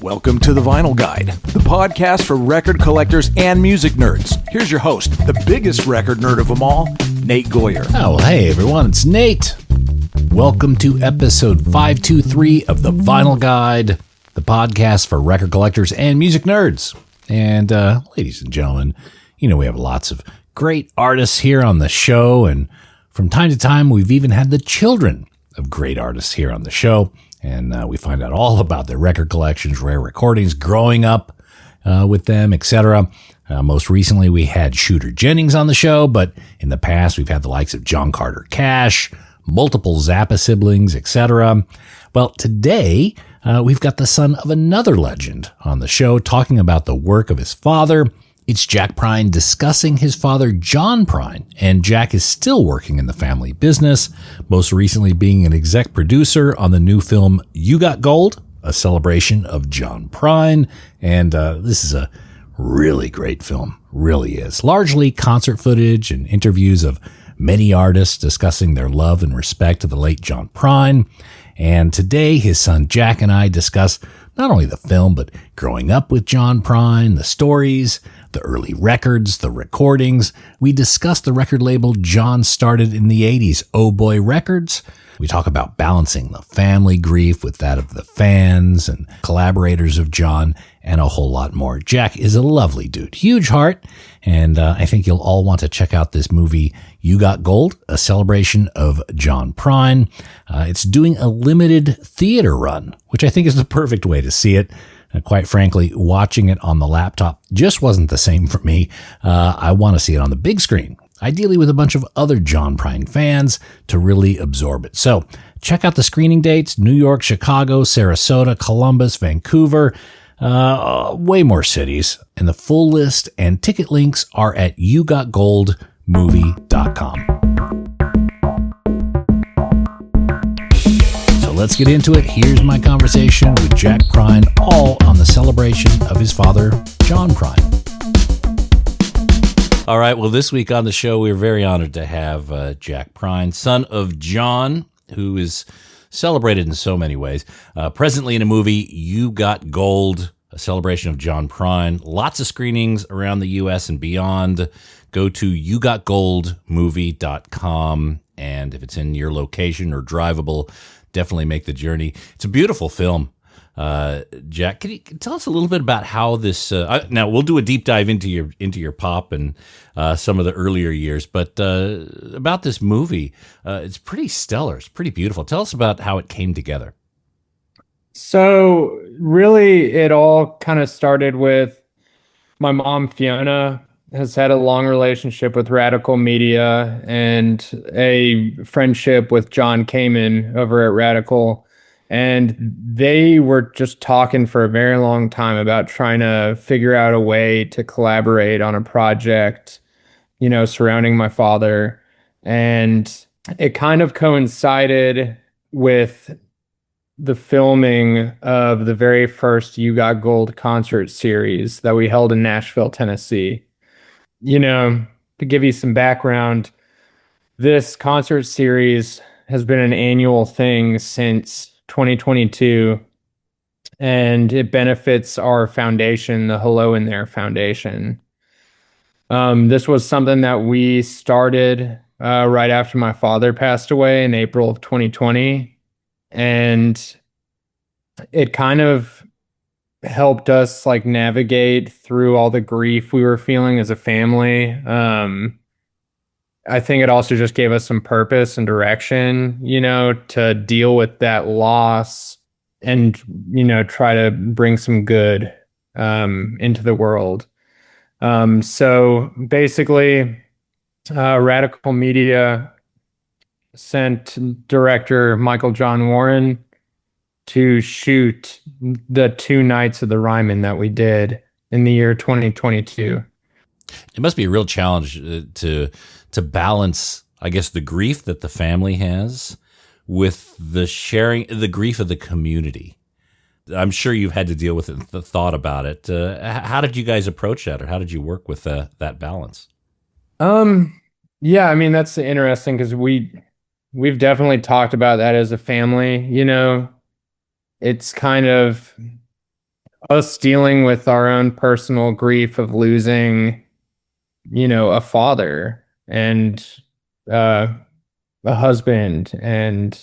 Welcome to The Vinyl Guide, the podcast for record collectors and music nerds. Here's your host, the biggest record nerd of them all, Nate Goyer. Oh, hey everyone, it's Nate. Welcome to episode 523 of The Vinyl Guide, the podcast for record collectors and music nerds. And ladies and gentlemen, you know we have lots of great artists here on the show, and from time to time we've even had the children of great artists here on the show. And we find out all about their record collections, rare recordings, growing up with them, etc. Most recently, we had Shooter Jennings on the show, but in the past, we've had the likes of John Carter Cash, multiple Zappa siblings, etc. Well, today, we've got the son of another legend on the show talking about the work of his father. It's Jack Prine discussing his father, John Prine, and Jack is still working in the family business, most recently being an exec producer on the new film You Got Gold, a celebration of John Prine, and this is a really great film, really is. Largely concert footage and interviews of many artists discussing their love and respect to the late John Prine, and today his son Jack and I discuss not only the film, but growing up with John Prine, the stories, the early records, the recordings. We discuss the record label John started in the 80s, Oh Boy Records. We talk about balancing the family grief with that of the fans and collaborators of John, and a whole lot more. Jack is a lovely dude, huge heart, and I think you'll all want to check out this movie, You Got Gold, a celebration of John Prine. It's doing a limited theater run, which I think is the perfect way to see it. Quite frankly, watching it on the laptop just wasn't the same for me. I want to see it on the big screen, ideally with a bunch of other John Prine fans to really absorb it. So check out the screening dates: New York, Chicago, Sarasota, Columbus, Vancouver, way more cities. And the full list and ticket links are at yougotgoldmovie.com. Let's get into it. Here's my conversation with Jack Prine, all on the celebration of his father, John Prine. All right, well, this week on the show, we're very honored to have Jack Prine, son of John, who is celebrated in so many ways. Presently in a movie, You Got Gold, a celebration of John Prine. Lots of screenings around the U.S. and beyond. Go to yougotgoldmovie.com, and if it's in your location or drivable, definitely make the journey. It's a beautiful film. Jack, can you tell us a little bit about how this? Now we'll do a deep dive into your pop and some of the earlier years, but about this movie, it's pretty stellar. It's pretty beautiful. Tell us about how it came together. So really, it all kind of started with my mom, Fiona. Has had a long relationship with Radical Media and a friendship with John Kamen over at Radical. And they were just talking for a very long time about trying to figure out a way to collaborate on a project, you know, surrounding my father. And it kind of coincided with the filming of the very first You Got Gold concert series that we held in Nashville, Tennessee. You know, to give you some background, this concert series has been an annual thing since 2022, and it benefits our foundation, the Hello in There Foundation. This was something that we started right after my father passed away in April of 2020, and it kind of helped us like navigate through all the grief we were feeling as a family. I think it also just gave us some purpose and direction, you know, to deal with that loss and, you know, try to bring some good into the world. So basically, Radical Media sent director Michael John Warren to shoot the 2 nights of the Ryman that we did in the year 2022. It must be a real challenge to balance, I guess, the grief that the family has with the sharing, the grief of the community. I'm sure you've had to deal with it, the thought about it. How did you guys approach that, or how did you work with that balance? Yeah, I mean, that's interesting because we've definitely talked about that as a family. It's kind of us dealing with our own personal grief of losing, a father and uh, a husband. And,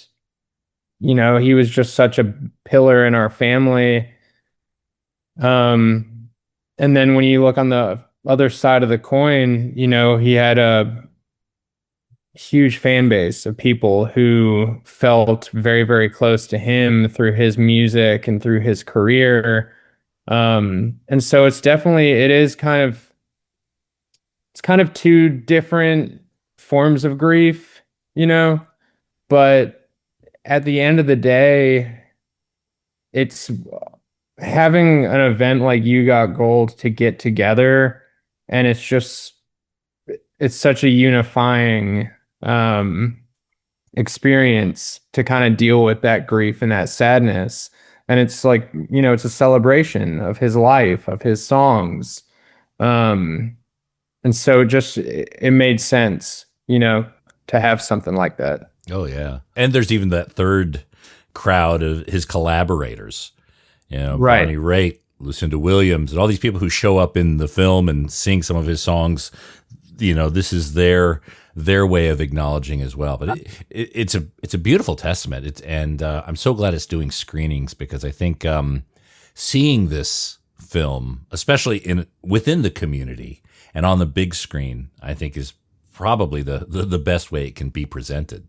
he was just such a pillar in our family. Um, and then when you look on the other side of the coin, he had a huge fan base of people who felt very, very close to him through his music and through his career. And so it's kind of two different forms of grief, but at the end of the day, it's having an event like You Got Gold to get together, and it's such a unifying um experience to kind of deal with that grief and that sadness. And it's like, it's a celebration of his life, of his songs. Um, and so it made sense, to have something like that. Oh yeah, and there's even that third crowd of his collaborators. Right. Bonnie Raitt, Lucinda Williams, and all these people who show up in the film and sing some of his songs. This is their way of acknowledging as well. But it's a beautiful testament. And I'm so glad it's doing screenings, because I think seeing this film, especially within the community and on the big screen, I think is probably the best way it can be presented.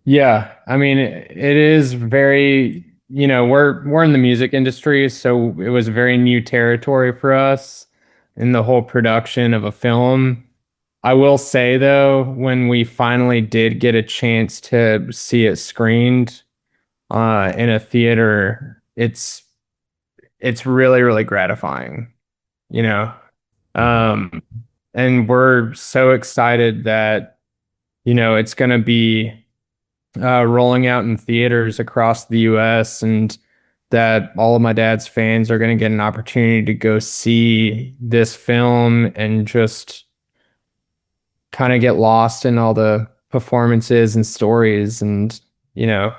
Yeah, I mean, it is very, we're in the music industry, so it was very new territory for us in the whole production of a film. I will say though, when we finally did get a chance to see it screened in a theater, it's really, really gratifying, you know. Um, and we're so excited that, it's going to be rolling out in theaters across the US, and that all of my dad's fans are going to get an opportunity to go see this film and just kind of get lost in all the performances and stories. And, Yeah,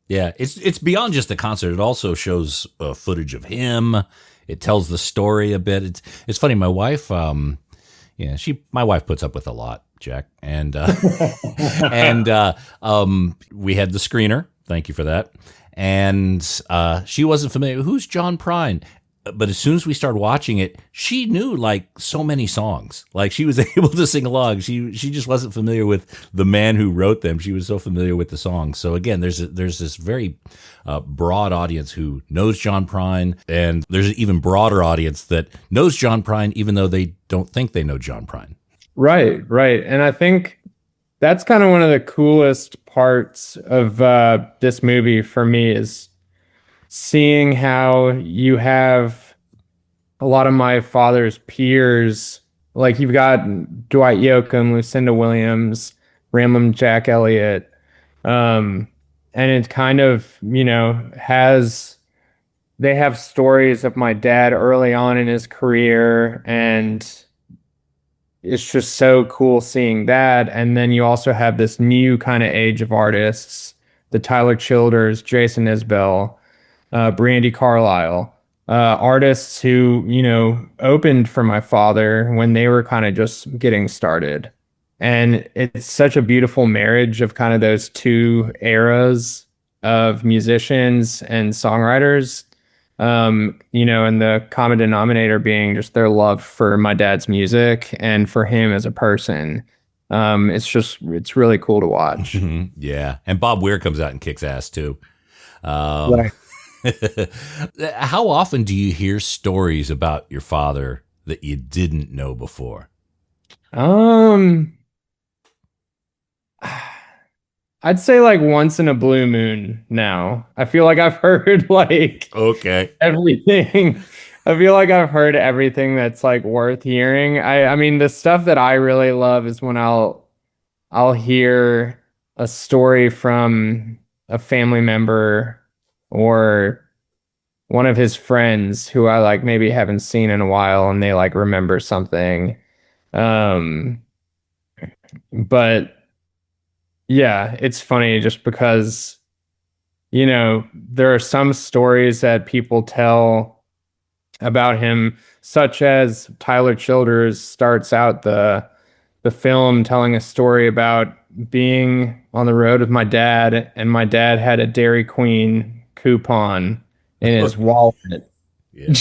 yeah. It's beyond just a concert. It also shows footage of him. It tells the story a bit. It's funny. My wife, my wife puts up with a lot, Jack, and and we had the screener. Thank you for that. And she wasn't familiar. Who's John Prine? But as soon as we started watching it, she knew like so many songs. Like she was able to sing along. She just wasn't familiar with the man who wrote them. She was so familiar with the songs. So again, there's this very broad audience who knows John Prine, and there's an even broader audience that knows John Prine even though they don't think they know John Prine. Right, right. And I think that's kind of one of the coolest parts of this movie for me, is seeing how you have a lot of my father's peers. Like you've got Dwight Yoakam, Lucinda Williams, Ramblin' Jack Elliott. And it kind of, they have stories of my dad early on in his career, and it's just so cool seeing that. And then you also have this new kind of age of artists, the Tyler Childers, Jason Isbell, Brandy Carlisle, artists who, opened for my father when they were kind of just getting started. And it's such a beautiful marriage of kind of those two eras of musicians and songwriters. And the common denominator being just their love for my dad's music and for him as a person. It's really cool to watch. Yeah. And Bob Weir comes out and kicks ass too. Right. How often do you hear stories about your father that you didn't know before? I'd say like once in a blue moon now. I feel like I've heard like Okay. everything. I feel like I've heard everything that's like worth hearing. I mean, the stuff that I really love is when I'll hear a story from a family member or one of his friends who I like maybe haven't seen in a while, and they like remember something. But Yeah, it's funny just because, there are some stories that people tell about him, such as Tyler Childers starts out the film telling a story about being on the road with my dad, and my dad had a Dairy Queen coupon in his wallet. Yeah.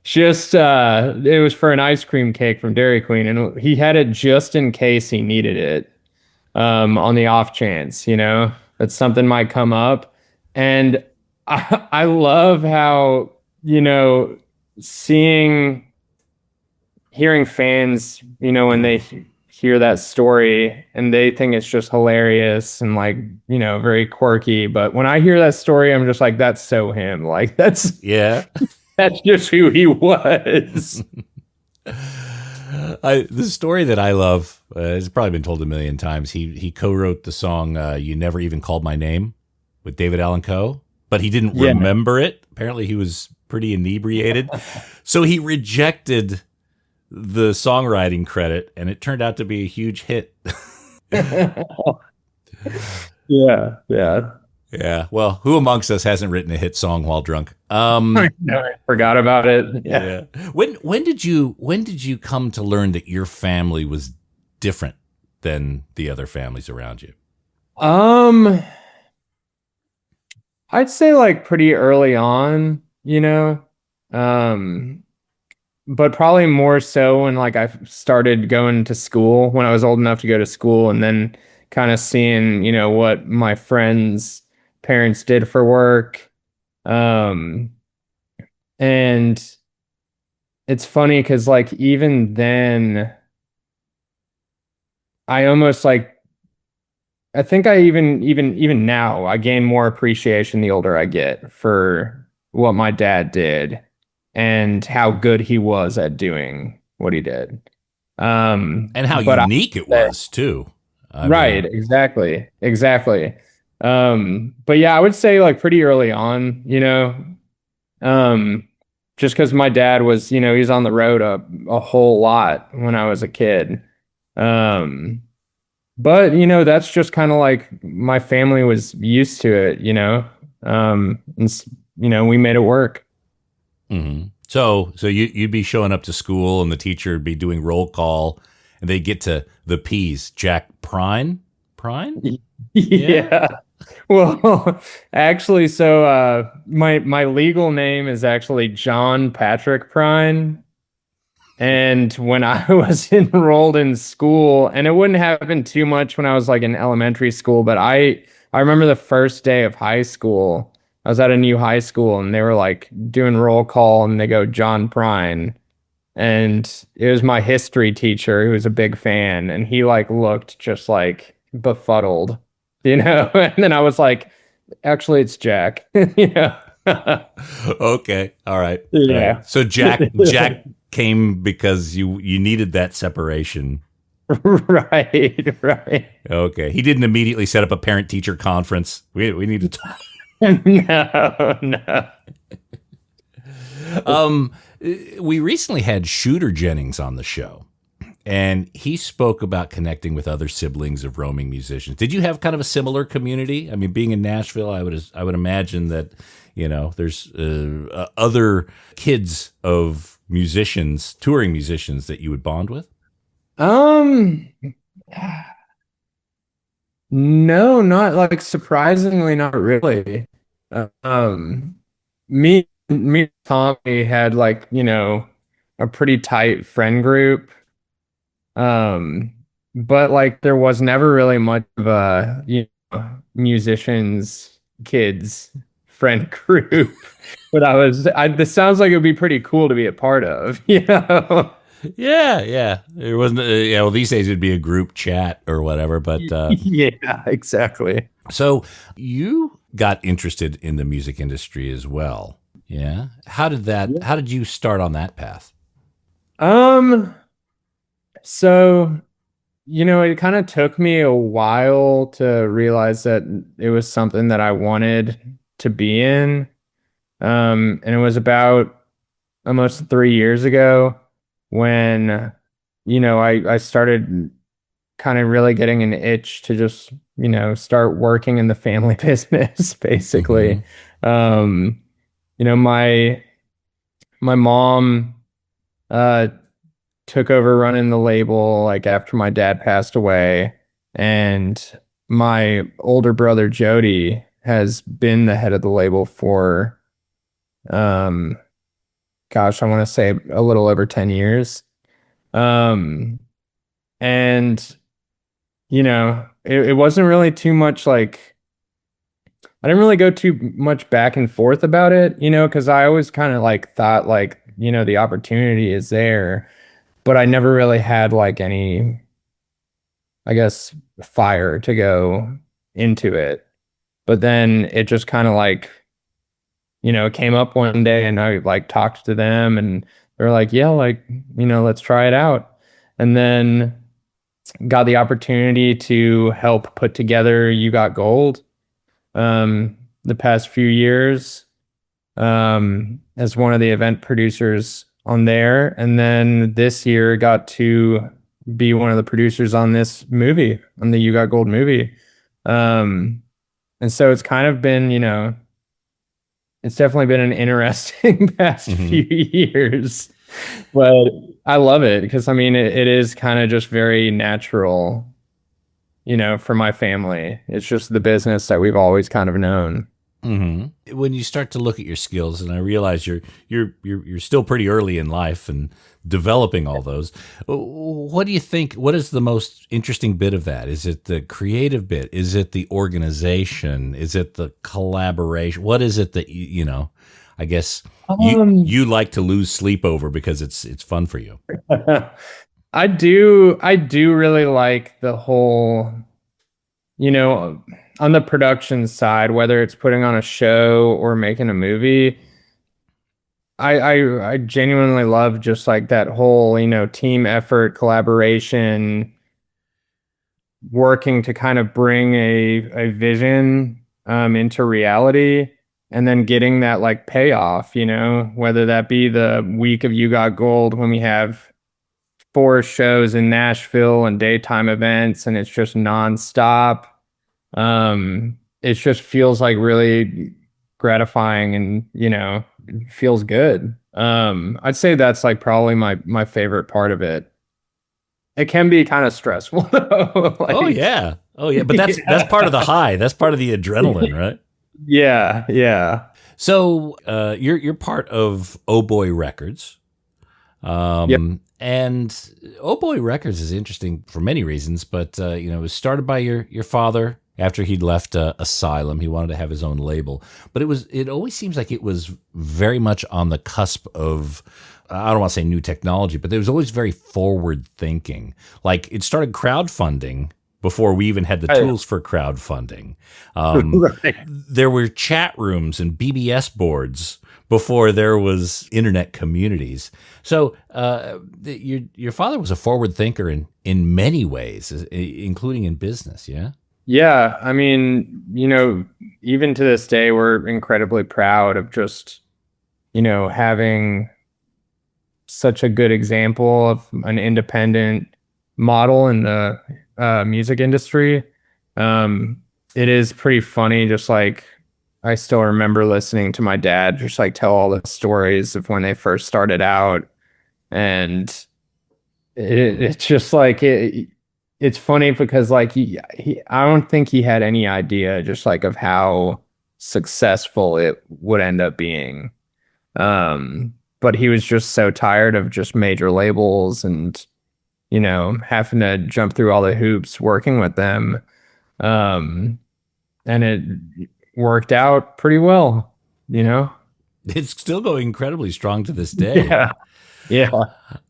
Just it was for an ice cream cake from Dairy Queen, and he had it just in case he needed it, on the off chance, that something might come up. And I love how, seeing hearing fans, when they hear that story and they think it's just hilarious and like, very quirky. But when I hear that story, I'm just like, that's so him. Like Yeah. that's just who he was. The story that I love has probably been told a million times. He co-wrote the song "You Never Even Called My Name" with David Allan Coe, but he didn't Yeah. remember it. Apparently, he was pretty inebriated, so he rejected the songwriting credit, and it turned out to be a huge hit. Yeah, yeah. Yeah. Well, who amongst us hasn't written a hit song while drunk? I forgot about it. Yeah. When did you come to learn that your family was different than the other families around you? Um, I'd say like pretty early on, Um, but probably more so when like I started going to school, when I was old enough to go to school, and then kind of seeing, what my friends' parents did for work. Um, and it's funny because like even then, I almost like I think I even now I gain more appreciation the older I get for what my dad did and how good he was at doing what he did. And how But I unique it say, was too. I right, mean, exactly, exactly. But yeah, I would say like pretty early on, um, just because my dad was, he was on the road a whole lot when I was a kid. Um, but that's just kind of like my family was used to it, we made it work. so you'd be showing up to school, and the teacher would be doing roll call, and they get to the P's. Jack Prine, Prine, yeah. Yeah. Well, actually, so my legal name is actually John Patrick Prine. And when I was enrolled in school, and it wouldn't happen too much when I was like in elementary school, but I remember the first day of high school. I was at a new high school and they were like doing roll call and they go John Prine. And it was my history teacher who was a big fan, and he like looked just like befuddled, And then I was like, actually, it's Jack, Okay, all right, all Yeah. right. So Jack came because you needed that separation. Right, right. Okay, he didn't immediately set up a parent teacher conference. We need to talk. No, no. Um, we recently had Shooter Jennings on the show, and he spoke about connecting with other siblings of roaming musicians. Did you have kind of a similar community? I mean, being in Nashville, I would imagine that there's other kids of musicians, touring musicians that you would bond with. Um, no, not like surprisingly, not really. Um, me and Tommy had like, a pretty tight friend group. Um, but like there was never really much of a, musicians, kids friend group. But this sounds like it would be pretty cool to be a part of, Yeah, yeah. It wasn't. Yeah, well, these days it'd be a group chat or whatever. But Yeah, exactly. so you got interested in the music industry as well. Yeah. How did that? Yeah. How did you start on that path? Um, so, it kind of took me a while to realize that it was something that I wanted to be in. And it was about almost 3 years ago when, I started kind of really getting an itch to just, start working in the family business, basically. Mhm. Um, my mom uh took over running the label like after my dad passed away, and my older brother Jody has been the head of the label for um gosh, I want to say a little over 10 years. Um and it wasn't really too much like I didn't really go too much back and forth about it, because I always kind of like thought like, the opportunity is there, but I never really had like any, I guess, fire to go into it. But then it just kind of like, it came up one day and I like talked to them and they're like, yeah, like, let's try it out. And then got the opportunity to help put together You Got Gold the past few years as one of the event producers on there. And then this year got to be one of the producers on this movie, on the You Got Gold movie. And so it's kind of been, it's definitely been an interesting past few years, but I love it because I mean, it is kind of just very natural, for my family. It's just the business that we've always kind of known. When you start to look at your skills, and I realize you're still pretty early in life and developing all those. What do you think? What is the most interesting bit of that? Is it the creative bit? Is it the organization? Is it the collaboration? What is it that I guess you like to lose sleep over because it's fun for you. I do really like the whole, on the production side, whether it's putting on a show or making a movie. I genuinely love just like that whole, team effort, collaboration, working to kind of bring a vision into reality and then getting that like payoff, whether that be the week of You Got Gold when we have 4 shows in Nashville and daytime events and it's just nonstop. It just feels like really gratifying and, feels good. I'd say that's like probably my favorite part of it. It can be kind of stressful though. Oh yeah. But that's part of the high. That's part of the adrenaline, right? Yeah. So you're part of Oh Boy Records. Yep. And Oh Boy Records is interesting for many reasons, but it was started by your father after he'd left Asylum. He wanted to have his own label, but it always seems like it was very much on the cusp of, I don't want to say new technology, but it was always very forward thinking. Like it started crowdfunding before we even had the tools for crowdfunding. Right. There were chat rooms and BBS boards before there was internet communities. So your father was a forward thinker in many ways, including in business, yeah? Yeah, I mean, even to this day, we're incredibly proud of just, having such a good example of an independent model in the music industry. It is pretty funny, just like I still remember listening to my dad just like tell all the stories of when they first started out, and it's just like it's funny because like he I don't think he had any idea just like of how successful it would end up being. But he was just so tired of just major labels and having to jump through all the hoops working with them. And it worked out pretty well, It's still going incredibly strong to this day. Yeah.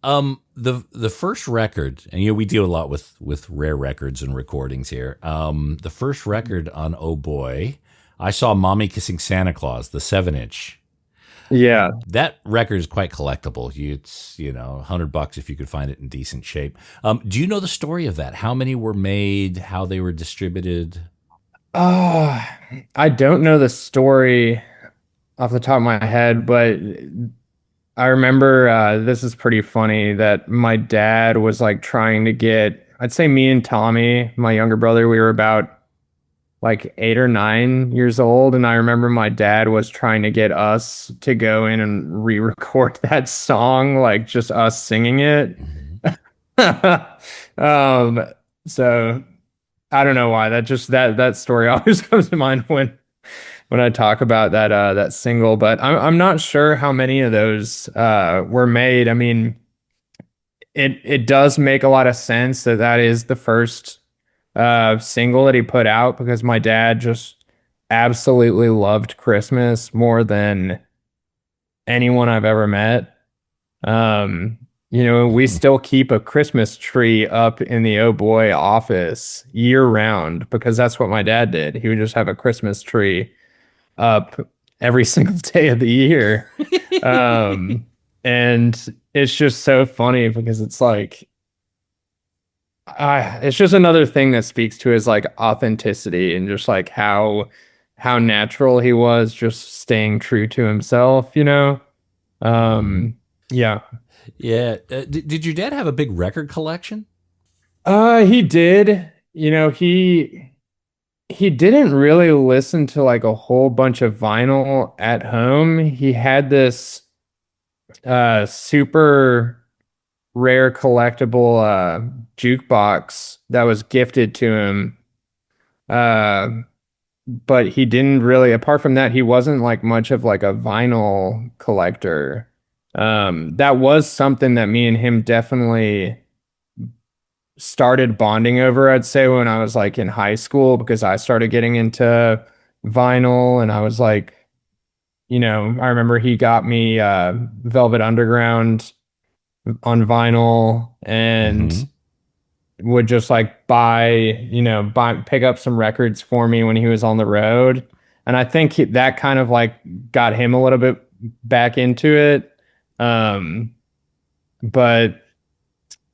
The first record, and we deal a lot with rare records and recordings here. The first record on Oh Boy, I saw Mommy Kissing Santa Claus, the 7-inch. Yeah. That record is quite collectible. It's $100 if you could find it in decent shape. Do you know the story of that? How many were made? How they were distributed? I don't know the story off the top of my head, but I remember this is pretty funny that my dad was like trying to get I'd say me and Tommy, my younger brother, we were about like 8 or 9 years old, and I remember my dad was trying to get us to go in and re-record that song, like just us singing it. um, so I don't know why that story always comes to mind when I talk about that single, but I'm not sure how many of those were made. I mean, it does make a lot of sense that that is the first single that he put out because my dad just absolutely loved Christmas more than anyone I've ever met. Um, we still keep a Christmas tree up in the oh boy office year round because that's what my dad did. He would just have a Christmas tree up every single day of the year. Um, and it's just so funny because it's like, it's just another thing that speaks to his like authenticity and just like how natural he was, just staying true to himself. Um, yeah. Yeah. Did your dad have a big record collection? He did. He didn't really listen to like a whole bunch of vinyl at home. He had this super rare collectible jukebox that was gifted to him. Uh, but he didn't really, apart from that, he wasn't like much of like a vinyl collector. That was something that me and him definitely started bonding over, I'd say, when I was like in high school, because I started getting into vinyl and I was like, I remember he got me Velvet Underground on vinyl and would just like pick up some records for me when he was on the road. And I think that kind of like got him a little bit back into it. But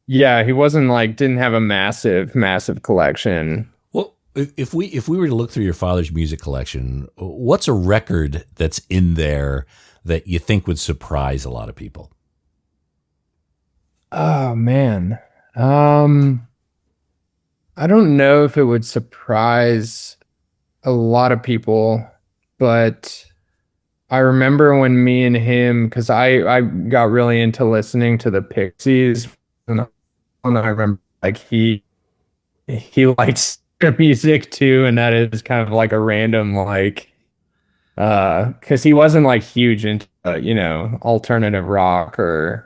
yeah, he wasn't like, didn't have a massive, massive collection. Well, if we were to look through your father's music collection, what's a record that's in there that you think would surprise a lot of people? Oh man. I don't know if it would surprise a lot of people, but I remember when me and him, because I got really into listening to the Pixies, and I remember like he likes music too, and that is kind of like a random like because he wasn't like huge into alternative rock or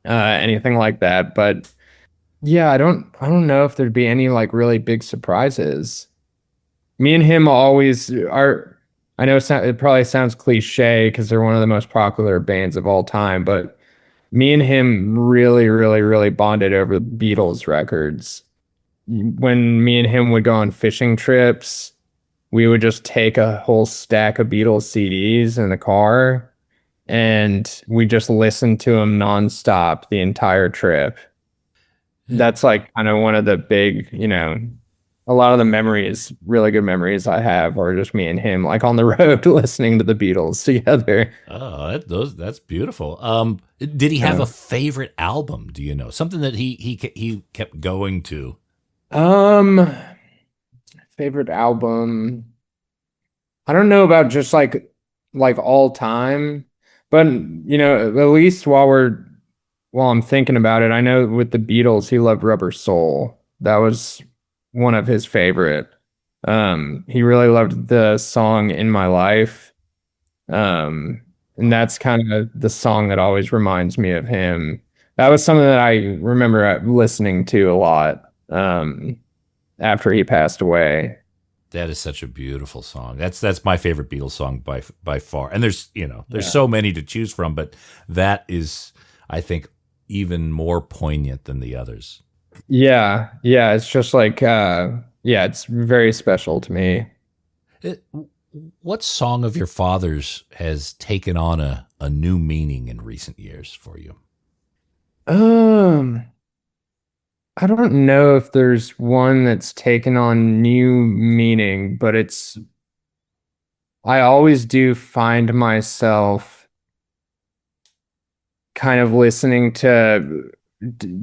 anything like that, but yeah, I don't know if there'd be any like really big surprises. Me and him always are. I know it probably sounds cliche because they're one of the most popular bands of all time, but me and him really, really, really bonded over Beatles records. When me and him would go on fishing trips, we would just take a whole stack of Beatles CDs in the car and we just listened to them nonstop the entire trip. That's like kind of one of the big, a lot of the memories, really good memories I have are just me and him like on the road listening to the Beatles together. Oh, that's beautiful. Did he have a favorite album? Do you know something that he kept going to? Um, Favorite album. I don't know about just like all time, but at least while I'm thinking about it, I know with the Beatles, he loved Rubber Soul. That was one of his favorite. He really loved the song In My Life. And that's kind of the song that always reminds me of him. That was something that I remember listening to a lot, after he passed away. That is such a beautiful song. That's my favorite Beatles song by far. And there's Yeah. so many to choose from, but that is, I think, even more poignant than the others. Yeah, yeah, it's just like yeah, it's very special to me. It, what song of your father's has taken on a new meaning in recent years for you? Um, I don't know if there's one that's taken on new meaning, but I always do find myself kind of listening to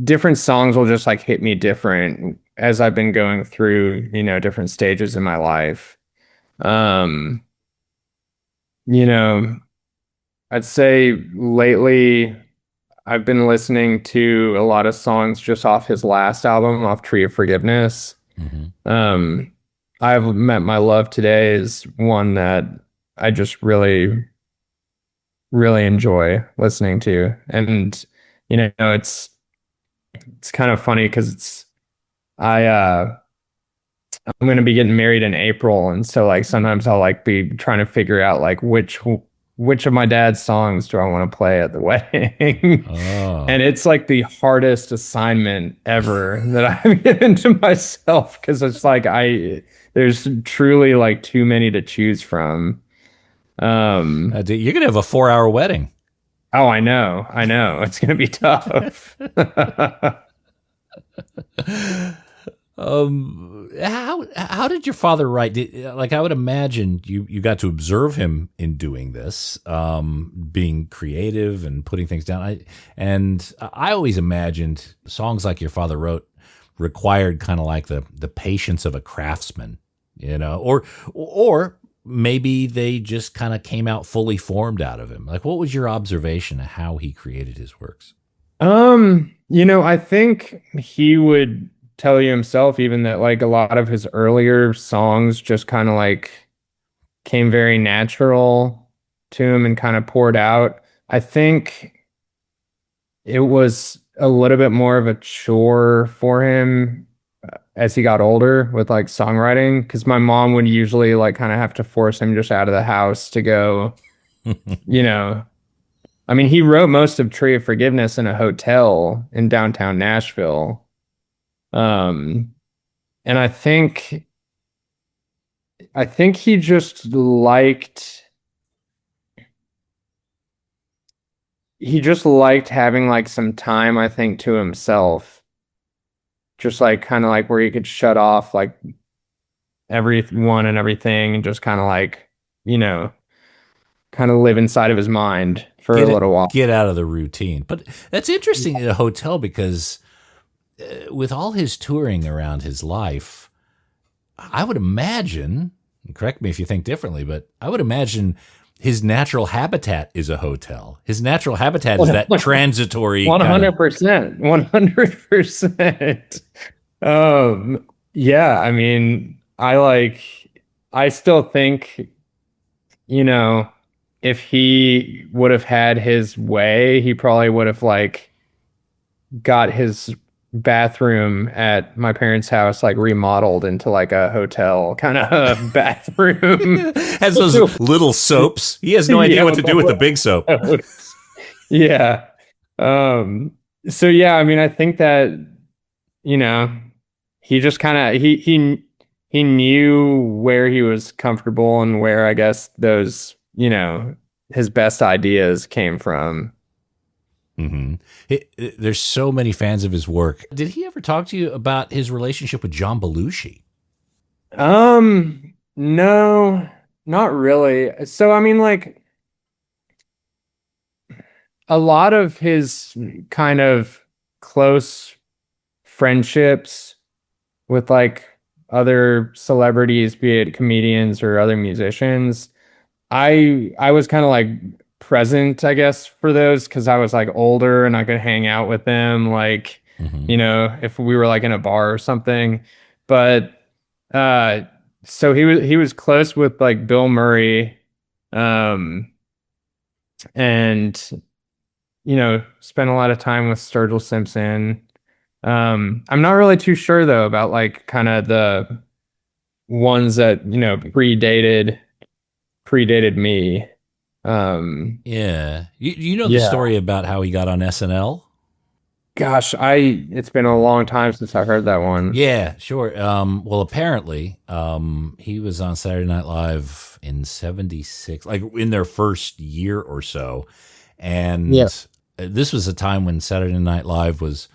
different songs will just like hit me different as I've been going through, different stages in my life. Um, you know, I'd say lately I've been listening to a lot of songs just off his last album, off Tree of Forgiveness. Mm-hmm. I've Met My Love Today is one that I just really, really enjoy listening to. And, it's kind of funny because I, I'm going to be getting married in April. And so like sometimes I'll like be trying to figure out like which of my dad's songs do I want to play at the wedding? Oh. And it's like the hardest assignment ever that I've given to myself because it's like there's truly like too many to choose from. You're gonna have a 4-hour wedding. Oh, I know. It's gonna be tough. How did your father write? Like, I would imagine you got to observe him in doing this, being creative and putting things down. I always imagined songs like your father wrote required kind of like the patience of a craftsman, or maybe they just kind of came out fully formed out of him. Like, what was your observation of how he created his works? I think he would tell you himself even that like a lot of his earlier songs just kind of like came very natural to him and kind of poured out. I think it was a little bit more of a chore for him as he got older with like songwriting because my mom would usually like kind of have to force him just out of the house to go, I mean, he wrote most of Tree of Forgiveness in a hotel in downtown Nashville. And I think he just liked having like some time, I think, to himself. Just like kind of like where he could shut off like everyone and everything and just kind of like, kind of live inside of his mind for a little while. Get out of the routine. But that's interesting in a hotel because with all his touring around his life, I would imagine, correct me if you think differently, but I would imagine his natural habitat is a hotel. His natural habitat is that transitory 100%. 100%. Yeah, I mean, I still think, if he would have had his way, he probably would have like got his bathroom at my parents' house like remodeled into like a hotel kind of bathroom. Has those little soaps. He has no idea what to do with the big soap. Yeah. So yeah, I mean, I think that he just kind of he knew where he was comfortable and where I guess those his best ideas came from. Mm-hmm. There's so many fans of his work. Did he ever talk to you about his relationship with John Belushi? No, not really. So, I mean, like a lot of his kind of close friendships with like other celebrities, be it comedians or other musicians, I was kind of like present, I guess, for those because I was like older and I could hang out with them, like, if we were like in a bar or something. But so he was close with like Bill Murray, and spent a lot of time with Sturgill Simpson. I'm not really too sure though about like kind of the ones that predated me. Yeah. You know the story about how he got on SNL? Gosh, it's been a long time since I heard that one. Yeah, sure. Well, apparently, he was on Saturday Night Live in '76, like in their first year or so. And this was a time when Saturday Night Live was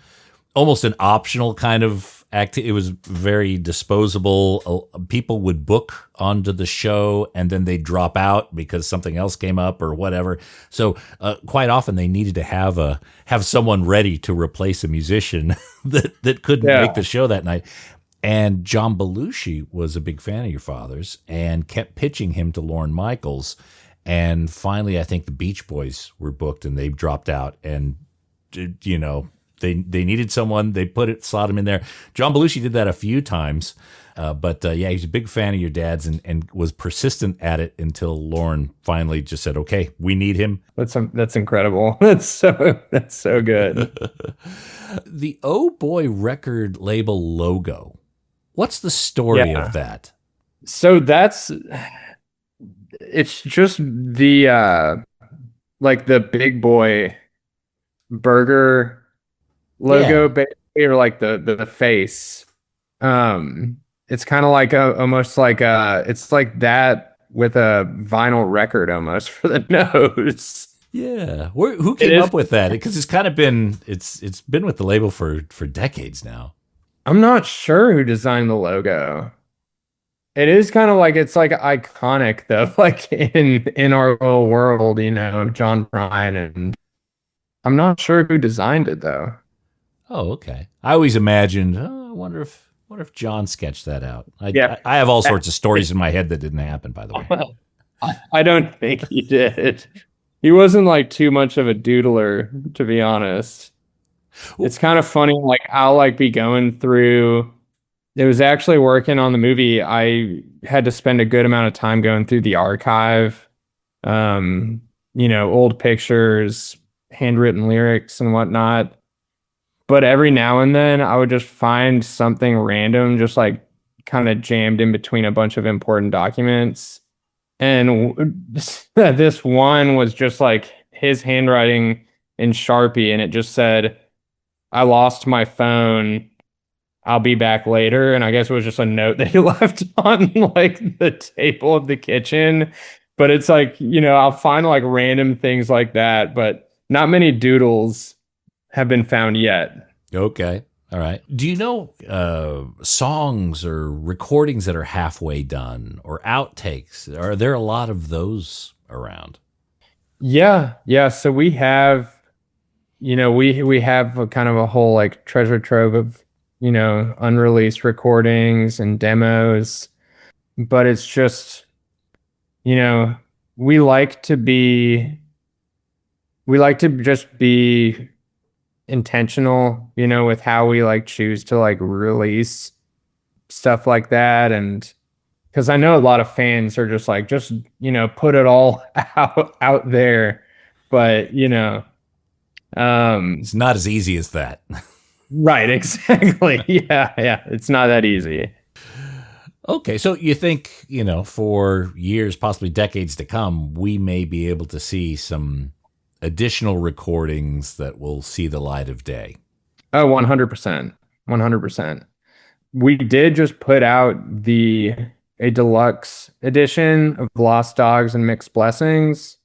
almost an optional kind of It was very disposable. People would book onto the show and then they'd drop out because something else came up or whatever. So quite often they needed to have someone ready to replace a musician that couldn't make the show that night. And John Belushi was a big fan of your father's and kept pitching him to Lorne Michaels. And finally, I think the Beach Boys were booked and they dropped out. And, you know, they needed someone. They slot him in there. John Belushi did that a few times. But he's a big fan of your dad's and was persistent at it until Lorne finally just said, okay, we need him. That's incredible. That's so good. The Oh Boy record label logo. What's the story of that? So it's just the like the Big Boy burger logo, basically, or like the face. It's kind of like almost like it's like that with a vinyl record almost for the nose. Yeah, who came up with that? Because it's kind of been it's been with the label for decades now. I'm not sure who designed the logo. It is kind of like, it's like iconic though, like in our little world, you know, of John Prine, and I'm not sure who designed it though. Oh, okay. I always imagined, I wonder if John sketched that out. I have all sorts of stories in my head that didn't happen, by the way. I don't think he did. He wasn't like too much of a doodler, to be honest. It's kind of funny, like I'll like be going through, it was actually working on the movie. I had to spend a good amount of time going through the archive, you know, old pictures, handwritten lyrics and whatnot. But every now and then I would just find something random, just like kind of jammed in between a bunch of important documents. And this one was just like his handwriting in Sharpie, and it just said, I lost my phone. I'll be back later. And I guess it was just a note that he left on like the table of the kitchen. But it's like, you know, I'll find like random things like that, but not many doodles have been found yet. Okay. All right. Do you know songs or recordings that are halfway done or outtakes? Are there a lot of those around? Yeah. So we have, you know, we have a kind of a whole like treasure trove of, you know, unreleased recordings and demos, but it's just, you know, we like to just be intentional, you know, with how we like choose to like release stuff like that. And because I know a lot of fans are just like, you know, put it all out there, but you know, it's not as easy as that. Right, exactly. Yeah, it's not that easy. Okay, so you think, you know, for years, possibly decades to come, we may be able to see some additional recordings that will see the light of day? Oh, 100%. 100%. We did just put out a deluxe edition of Lost Dogs and Mixed Blessings.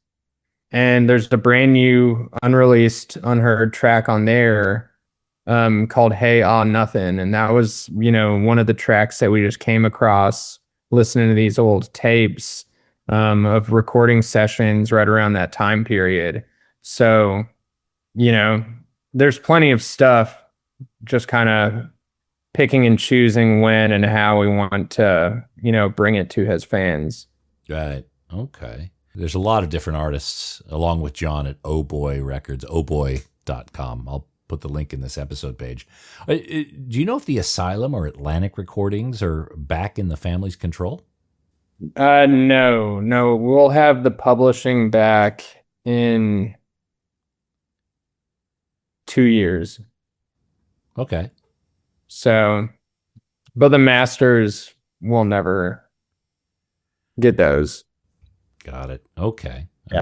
And there's a brand new unreleased, unheard track on there called Hey Ah Nothing. And that was, you know, one of the tracks that we just came across listening to these old tapes of recording sessions right around that time period. So, you know, there's plenty of stuff, just kind of picking and choosing when and how we want to, you know, bring it to his fans. Right. Okay. There's a lot of different artists along with John at Oh Boy Records, ohboy.com. I'll put the link in this episode page. Do you know if the Asylum or Atlantic recordings are back in the family's control? No. We'll have the publishing back in 2 years. Okay. So, but the masters will never get those. Got it. Okay. Yeah.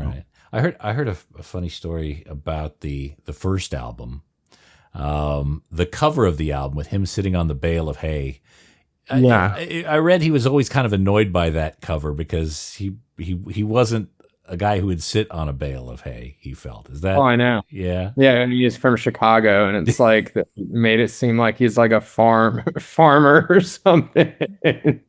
All right. I heard a funny story about the first album. The cover of the album with him sitting on the bale of hay. Yeah. I read he was always kind of annoyed by that cover because he wasn't a guy who would sit on a bale of hay, he felt. Is Oh, that, I know. yeah? Yeah, and he's from Chicago, and it's like made it seem like he's like a farmer or something.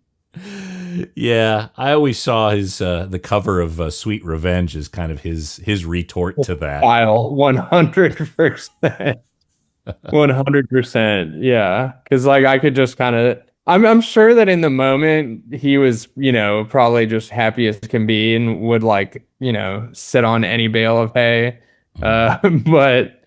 Yeah, I always saw his the cover of Sweet Revenge as kind of his retort to that. Style, 100%. 100%. Yeah. Cause like I could just kind of I'm sure that in the moment he was, probably just happy as can be and would like, sit on any bale of hay. Mhm. But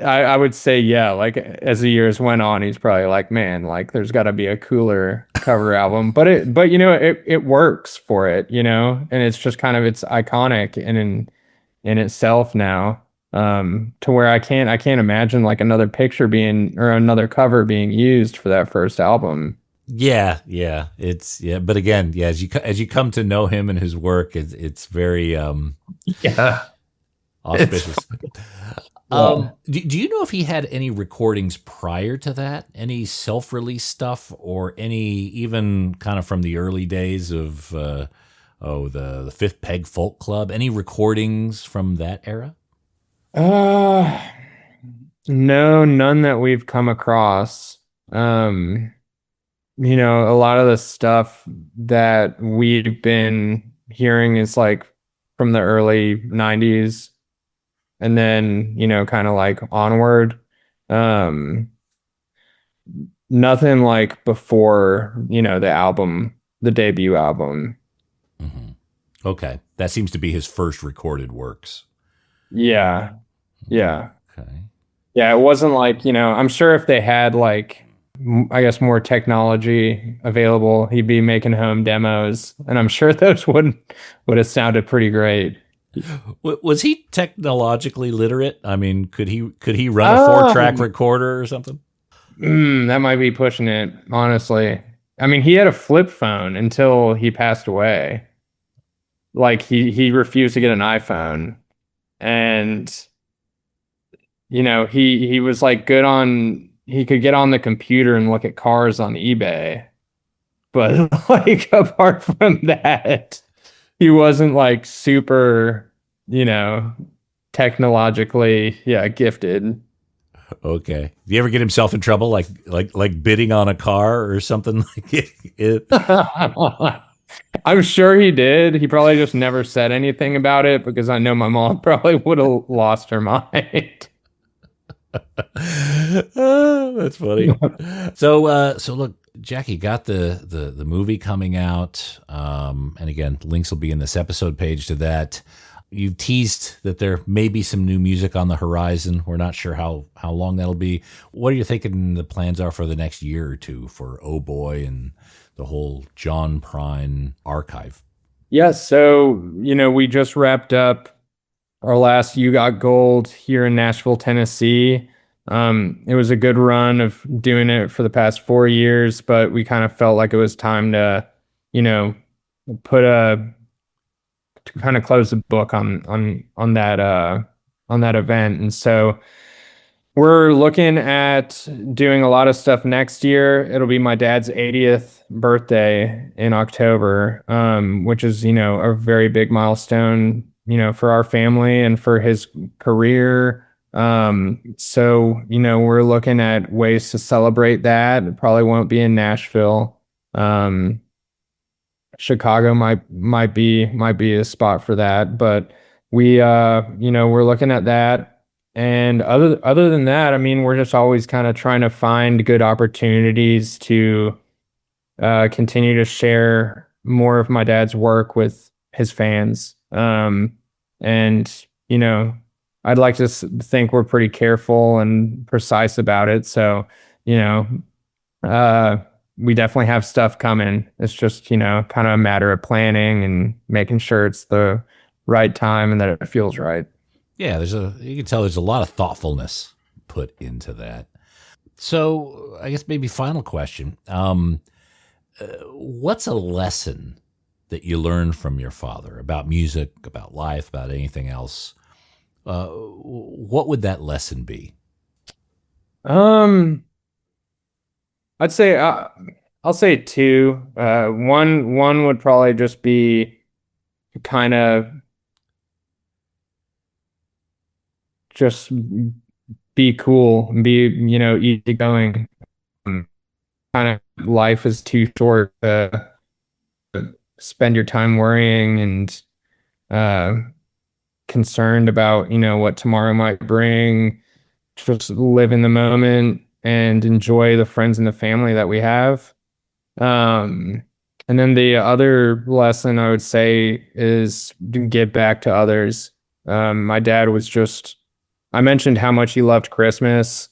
I would say, yeah, like as the years went on, he's probably like, man, like there's gotta be a cooler cover album. But it works for it, and it's just kind of it's iconic and in itself now, to where I can't imagine like another picture being or another cover being used for that first album. Yeah, yeah, it's yeah. But again, yeah, as you come to know him and his work, it's very Yeah, it's auspicious. yeah. Do you know if he had any recordings prior to that? Any self-release stuff or any even kind of from the early days of the Fifth Peg Folk Club? Any recordings from that era? Uh, no, none that we've come across. Um, a lot of the stuff that we've been hearing is like from the early 90s and then, kind of like onward. Um, Nothing like before, the debut album. Hmm. Okay, that seems to be his first recorded works. Yeah. Yeah. Okay. Yeah. It wasn't like, I'm sure if they had like, I guess more technology available, he'd be making home demos. And I'm sure those would have sounded pretty great. Was he technologically literate? I mean, could he run a 4-track Um, recorder or something? that might be pushing it, honestly. I mean, he had a flip phone until he passed away. Like he refused to get an iPhone. And he was like good on he could get on the computer and look at cars on eBay, but like apart from that, he wasn't like super, you know, technologically, yeah, gifted. Okay. Do you ever get himself in trouble, like bidding on a car or something like it? I'm sure he did. He probably just never said anything about it because I know my mom probably would have lost her mind. That's funny. So look, Jackie got the movie coming out, and again, links will be in this episode page to that. You've teased that there may be some new music on the horizon. We're not sure how long that'll be. What are you thinking the plans are for the next year or two for Oh Boy and the whole John Prine archive? Yeah, so we just wrapped up our last You Got Gold here in Nashville, Tennessee. It was a good run of doing it for the past 4 years, but we kind of felt like it was time to, you know, put a to kind of close the book on that event. And so we're looking at doing a lot of stuff next year. It'll be my dad's 80th birthday in October, which is, a very big milestone, for our family and for his career. So, we're looking at ways to celebrate that. It probably won't be in Nashville. Chicago might be a spot for that, but we're looking at that. And other than that, I mean, we're just always kind of trying to find good opportunities to continue to share more of my dad's work with his fans. And I'd like to think we're pretty careful and precise about it. So, you know, uh, we definitely have stuff coming. It's just, kind of a matter of planning and making sure it's the right time and that it feels right. Yeah, you can tell there's a lot of thoughtfulness put into that. So I guess maybe final question. What's a lesson that you learned from your father about music, about life, about anything else? What would that lesson be? Um, I'd say I'll say two. One would probably just be kind of just be cool and be, easygoing. Kind of life is too short to spend your time worrying and concerned about, what tomorrow might bring. Just live in the moment and enjoy the friends and the family that we have. And then the other lesson I would say is to give back to others. My dad I mentioned how much he loved Christmas,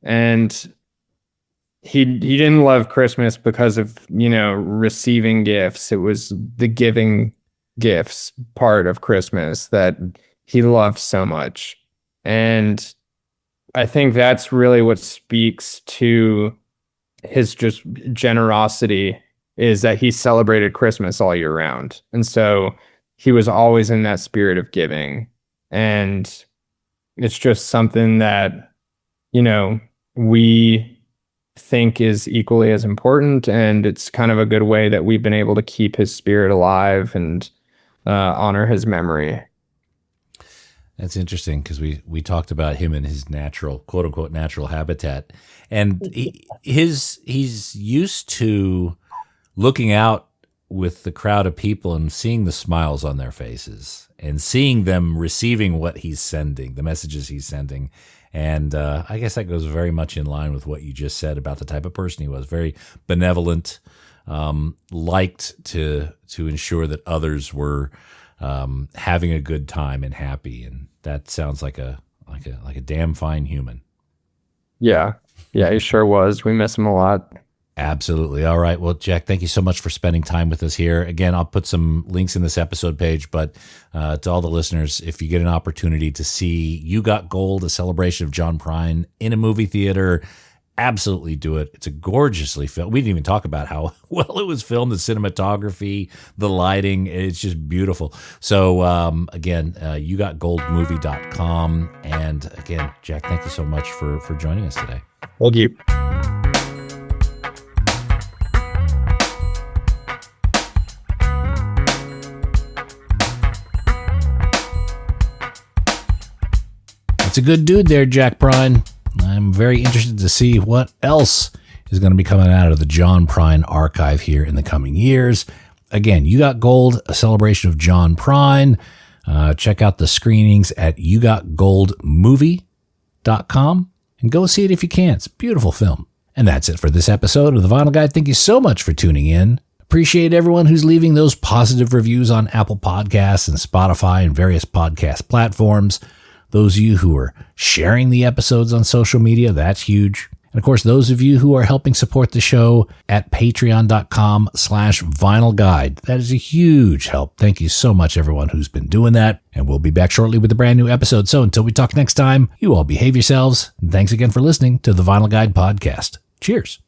and he didn't love Christmas because of, receiving gifts. It was the giving gifts part of Christmas that he loved so much. And I think that's really what speaks to his just generosity, is that he celebrated Christmas all year round. And so he was always in that spirit of giving. And it's just something that, we think is equally as important. And it's kind of a good way that we've been able to keep his spirit alive and honor his memory. That's interesting, because we talked about him in his natural, quote unquote, natural habitat. And he's used to looking out with the crowd of people and seeing the smiles on their faces and seeing them receiving what he's sending, the messages he's sending. And I guess that goes very much in line with what you just said about the type of person he was. Very benevolent, liked to ensure that others were having a good time and happy. And that sounds like a damn fine human. Yeah, he sure was. We miss him a lot. Absolutely. All right. Well, Jack, thank you so much for spending time with us here. Again, I'll put some links in this episode page, but to all the listeners, if you get an opportunity to see You Got Gold, a celebration of John Prine in a movie theater, absolutely do it. It's a gorgeously filmed. We didn't even talk about how well it was filmed, the cinematography, the lighting. It's just beautiful. So again, yougotgoldmovie.com. And again, Jack, thank you so much for joining us today. Thank you. That's a good dude there, Jack Prine. I'm very interested to see what else is going to be coming out of the John Prine archive here in the coming years. Again, You Got Gold, a celebration of John Prine. Check out the screenings at yougotgoldmovie.com and go see it if you can. It's a beautiful film. And that's it for this episode of The Vinyl Guide. Thank you so much for tuning in. Appreciate everyone who's leaving those positive reviews on Apple Podcasts and Spotify and various podcast platforms. Those of you who are sharing the episodes on social media, that's huge. And of course, those of you who are helping support the show at patreon.com/vinylguide. That is a huge help. Thank you so much, everyone who's been doing that. And we'll be back shortly with a brand new episode. So until we talk next time, you all behave yourselves. And thanks again for listening to the Vinyl Guide podcast. Cheers.